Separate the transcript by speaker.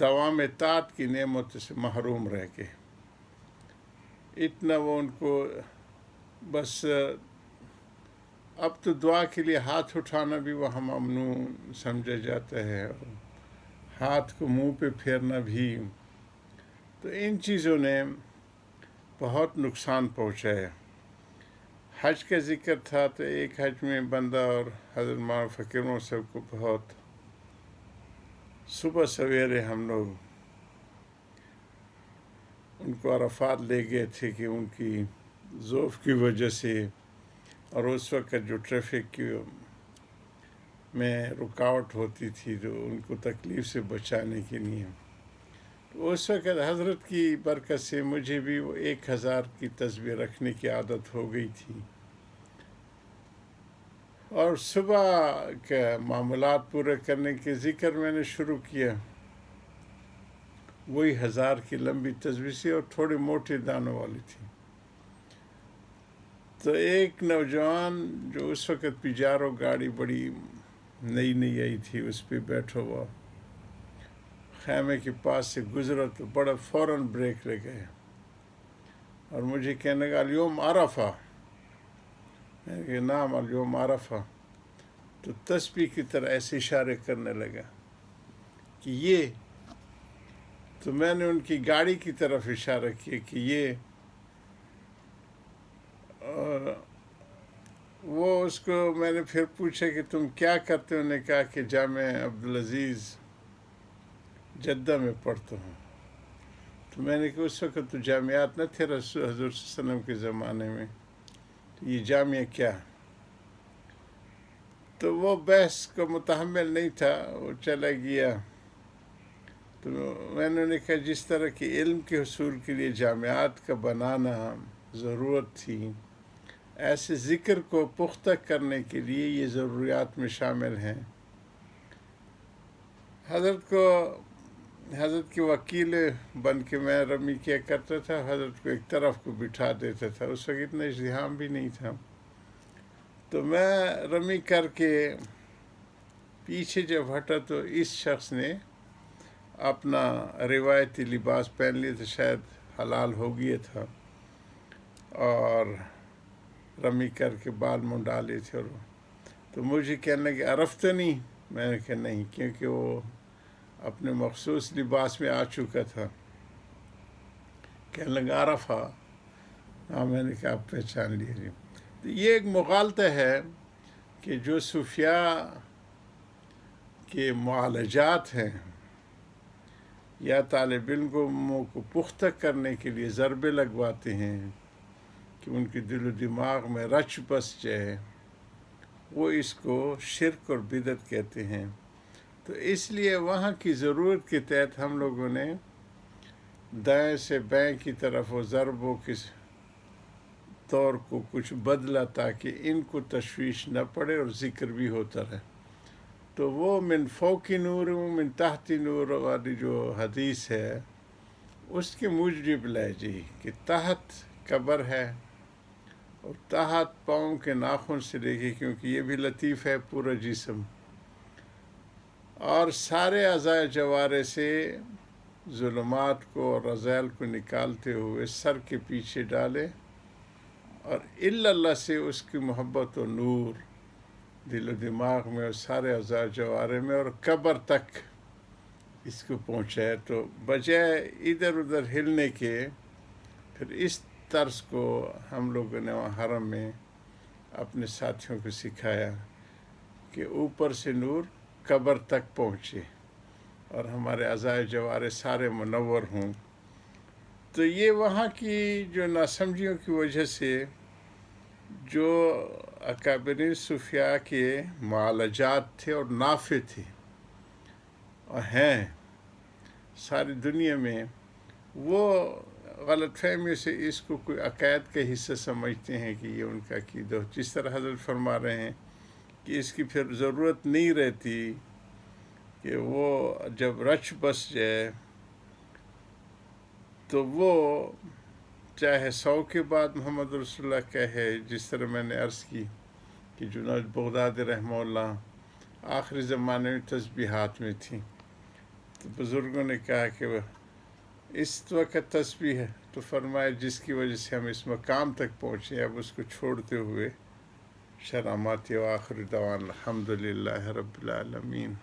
Speaker 1: دوام طاعت کی نعمتوں سے محروم رہ گئے. اتنا وہ ان کو بس اب تو دعا کے لیے ہاتھ اٹھانا بھی وہاں ممنوع سمجھا جاتا ہے، اور ہاتھ کو منہ پہ پھیرنا بھی. تو ان چیزوں نے بہت نقصان پہنچایا. حج کا ذکر تھا تو ایک حج میں بندہ اور حضرت مولانا فقیر محمد صاحب کو بہت صبح سویرے ہم لوگ ان کو عرفات لے گئے تھے کہ ان کی ذوف کی وجہ سے اور اس وقت جو ٹریفک کی میں رکاوٹ ہوتی تھی تو ان کو تکلیف سے بچانے کے لیے. تو اس وقت حضرت کی برکت سے مجھے بھی وہ 1000 کی تسبیح رکھنے کی عادت ہو گئی تھی، اور صبح کے معاملات پورے کرنے کے ذکر میں نے شروع کیا. وہی 1000 کی لمبی تسبیح سے اور تھوڑے موٹے دانوں والی تھی. تو ایک نوجوان جو اس وقت پیجارو گاڑی بڑی نئی نئی آئی تھی، اس پہ بیٹھا ہوا خیمے کے پاس سے گزرا تو بڑا فوراً بریک لگایا اور مجھے کہنے لگا اليوم عرفہ. میں نے کہا نام اليوم عرفہ. تو تسبیح کی طرح ایسے اشارے کرنے لگا کہ یہ. تو میں نے ان کی گاڑی کی طرف اشارہ کیا کہ یہ. وہ اس کو میں نے پھر پوچھا کہ تم کیا کرتے ہو؟ انہوں نے کہا کہ جامعہ عبدالعزیز جدہ میں پڑھتا ہوں. تو میں نے کہا اس وقت تو جامعات نہ تھے حضور صلی اللہ علیہ وسلم کے زمانے میں، تو یہ جامعہ کیا؟ تو وہ بحث کو متحمل نہیں تھا، وہ چلا گیا. تو میں نے کہا جس طرح کے علم کے حصول کے لیے جامعات کا بنانا ضرورت تھی، ایسے ذکر کو پختہ کرنے کے لیے یہ ضروریات میں شامل ہیں. حضرت کے وکیل بن کے میں رمی کیا کرتا تھا، حضرت کو ایک طرف کو بٹھا دیتا تھا. اس وقت اتنا ازدحام بھی نہیں تھا. تو میں رمی کر کے پیچھے جب ہٹا تو اس شخص نے اپنا روایتی لباس پہن لیا تھا، شاید حلال ہو گیا تھا، اور رمی کر کے بال منڈا لیے تھے. اور تو مجھے کہنے لگے عرفتنی. میں نے کہا نہیں، کیونکہ وہ اپنے مخصوص لباس میں آ چکا تھا. کہنے لگا عرفہ. ہاں، میں نے کہا آپ پہچان لیجیے. تو یہ ایک مغالطہ ہے کہ جو صوفیاء کے معالجات ہیں یا طالب علموں کو پختہ کرنے کے لیے ضربے لگواتے ہیں کہ ان کے دل و دماغ میں رچ بس جائے، وہ اس کو شرک اور بدعت کہتے ہیں. تو اس لیے وہاں کی ضرورت کے تحت ہم لوگوں نے دائیں سے بائیں کی طرف وہ ضربوں کے طور کو کچھ بدلا تاکہ ان کو تشویش نہ پڑے اور ذکر بھی ہوتا رہے. تو وہ من فوق نور من تحت نور والی جو حدیث ہے اس کے موجب لائے جی کہ تحت قبر ہے اور تحت پاؤں کے ناخن سے لے کے، کیونکہ یہ بھی لطیف ہے پورا جسم، اور سارے اعضاء جوارے سے ظلمات کو اور رذائل کو نکالتے ہوئے سر کے پیچھے ڈالے، اور الا اللہ سے اس کی محبت و نور دل و دماغ میں اور سارے اعضاء جوارے میں اور قبر تک اس کو پہنچائے. تو بجائے ادھر ادھر ہلنے کے، پھر اس طرز کو ہم لوگوں نے وہاں حرم میں اپنے ساتھیوں کو سکھایا کہ اوپر سے نور قبر تک پہنچے اور ہمارے اعضاء جوارے سارے منور ہوں. تو یہ وہاں کی جو ناسمجھیوں کی وجہ سے جو اکابرین صوفیاء کے معالجات تھے اور نافع تھے اور ہیں ساری دنیا میں، وہ غلط فہمی سے اس کو کوئی عقائد کا حصہ سمجھتے ہیں کہ یہ ان کا عقیدہ. جس طرح حضرت فرما رہے ہیں کہ اس کی پھر ضرورت نہیں رہتی کہ وہ جب رچ بس جائے تو وہ چاہے 100 کے بعد محمد رسول اللہ کہے، جس طرح میں نے عرض کی کہ جنید بغدادی رحمہ اللہ آخری زمانے میں تسبیحات میں تھیں. تو بزرگوں نے کہا کہ وہ اس وقت تسبیح ہے، تو فرمایا جس کی وجہ سے ہم اس مقام تک پہنچے، اب اس کو چھوڑتے ہوئے شرامات. وآخر دعوانا الحمدللہ رب العالمین.